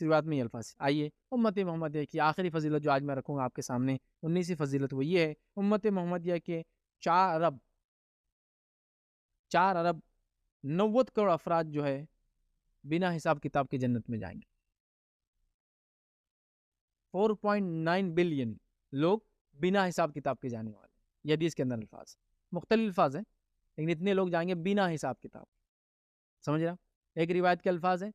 اس روایت میں یہ الفاظ. آئیے امت محمدیہ کی آخری فضیلت جو آج میں رکھوں گا آپ کے سامنے، 19ویں فضیلت وہ یہ ہے، امت محمدیہ کے 4 ارب 90 کروڑ افراد جو ہے بنا حساب کتاب کے جنت میں جائیں گے. 4.9 بلین لوگ بنا حساب کتاب کے جانے والے. یہ حدیث کے اندر الفاظ مختلف الفاظ ہیں، لیکن اتنے لوگ جائیں گے بنا حساب کتاب. سمجھ رہا؟ ایک روایت کے الفاظ ہیں،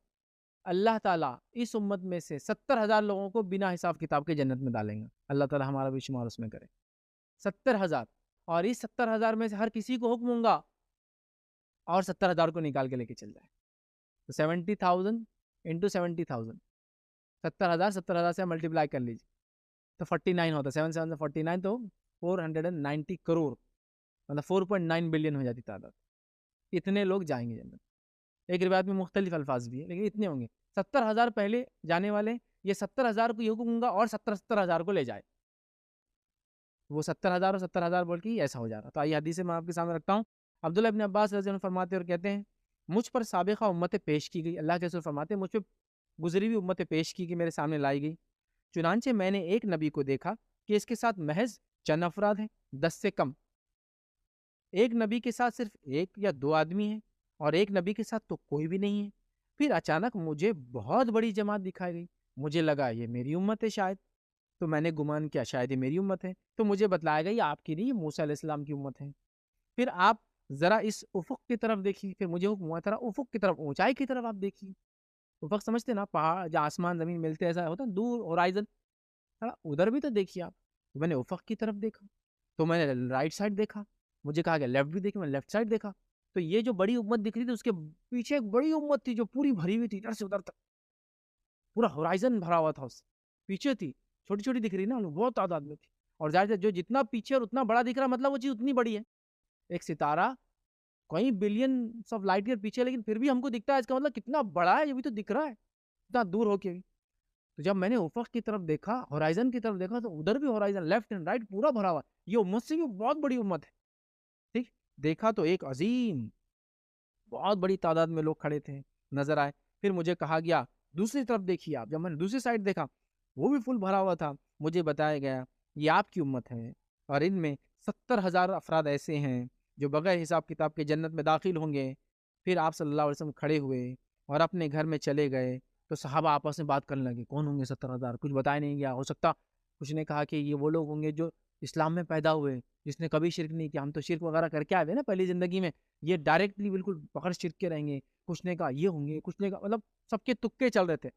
اللہ تعالیٰ اس امت میں سے 70,000 لوگوں کو بنا حساب کتاب کے جنت میں ڈالیں گا. اللہ تعالیٰ ہمارا بھی شمار اس میں کرے. 70,000، اور اس 70,000 میں سے ہر کسی کو حکم ہوں گا اور 70,000 کو نکال کے لے کے چل جائے. تو 70,000 انٹو 70,000، 70,000 سے ملٹیپلائی کر لیجیے تو 49 ہوتا ہے. 7 7 سے 49 تو 490 کروڑ، مطلب 4.9 بلین ہو جاتی تعداد. اتنے لوگ جائیں گے جنت. ایک روایت میں مختلف الفاظ بھی ہیں، لیکن اتنے ہوں گے. 70,000 پہلے جانے والے، یہ 70,000 کو یہ حکم ہوں گا اور 70,000 کو لے جائے. وہ 70,000 اور 70,000 بول کے ایسا ہو جا رہا. تو آئیے حدیث میں آپ کے سامنے رکھتا ہوں. عبداللہ ابن عباس رضی اللہ عنہ فرماتے اور کہتے ہیں، مجھ پر سابقہ امتیں پیش کی گئی. اللہ کے رسول فرماتے ہیں مجھ پہ گزری ہوئی امتیں پیش کی گئی، میرے سامنے لائی گئی. چنانچہ میں نے ایک نبی کو دیکھا کہ اس کے ساتھ محض چند افراد ہیں، 10 سے کم. ایک نبی کے ساتھ صرف 1 یا 2 آدمی ہیں، اور ایک نبی کے ساتھ تو کوئی بھی نہیں ہے. پھر اچانک مجھے بہت بڑی جماعت دکھائی گئی. مجھے لگا یہ میری امت ہے شاید، تو میں نے گمان کیا شاید یہ میری امت ہے. تو مجھے بتلایا گیا یہ آپ کی نہیں، یہ موسیٰ علیہ السلام کی امت ہے. پھر آپ ذرا اس افق کی طرف دیکھیے. پھر مجھے حکم ہوا ذرا افق کی طرف، اونچائی کی طرف آپ دیکھیے. افق سمجھتے نا، پہاڑ جہاں آسمان زمین ملتے ایسا ہوتا ہے دور ہورائزن، ادھر بھی تو دیکھیے آپ. تو میں نے افق کی طرف دیکھا، تو میں نے رائٹ سائڈ دیکھا. مجھے کہا گیا لیفٹ بھی دیکھیں، میں لیفٹ سائڈ دیکھا. تو یہ جو بڑی امت دکھ رہی تھی اس کے پیچھے ایک بڑی امت تھی جو پوری بھری ہوئی تھی، ادھر سے ادھر تک پورا ہورائزن بھرا ہوا تھا. اس سے پیچھے تھی، چھوٹی چھوٹی دکھ رہی نا، بہت تعداد میں تھی. اور ظاہر ہے جو جتنا پیچھے اور اتنا بڑا دکھ رہا مطلب وہ چیز اتنی بڑی ہے. ایک ستارہ کئی بلین آف لائٹ ایئر پیچھے، لیکن پھر بھی ہم کو دکھتا ہے، اس کا مطلب کتنا بڑا ہے، یہ بھی تو دکھ رہا ہے اتنا دور ہو کے بھی. تو جب میں نے افق کی طرف دیکھا، ہورائزن کی طرف دیکھا، تو ادھر بھی ہورائزن لیفٹ اینڈ رائٹ پورا بھرا ہوا. یہ امت سے بھی بہت بڑی امت ہے. ٹھیک دیکھا تو ایک عظیم بہت بڑی تعداد میں لوگ کھڑے تھے نظر آئے. پھر مجھے کہا گیا دوسری طرف دیکھیے آپ. جب میں نے دوسری سائڈ دیکھا وہ بھی فل بھرا ہوا تھا. مجھے بتایا گیا یہ آپ کی امت ہے، اور ان میں 70,000 افراد ایسے ہیں جو بغیر حساب کتاب کے جنت میں داخل ہوں گے. پھر آپ صلی اللہ علیہ وسلم کھڑے ہوئے اور اپنے گھر میں چلے گئے. تو صحابہ آپس میں بات کرنے لگے کون ہوں گے 70,000. کچھ بتایا نہیں گیا. ہو سکتا کچھ نے کہا کہ یہ وہ لوگ ہوں گے جو اسلام میں پیدا ہوئے، جس نے کبھی شرک نہیں کیا. ہم تو شرک وغیرہ کر کے آئے نا پہلی زندگی میں، یہ ڈائریکٹلی بالکل بغیر شرک کے رہیں گے. کچھ نے کہا یہ ہوں گے، کچھ نے کہا، مطلب سب کے تکے چل رہے تھے.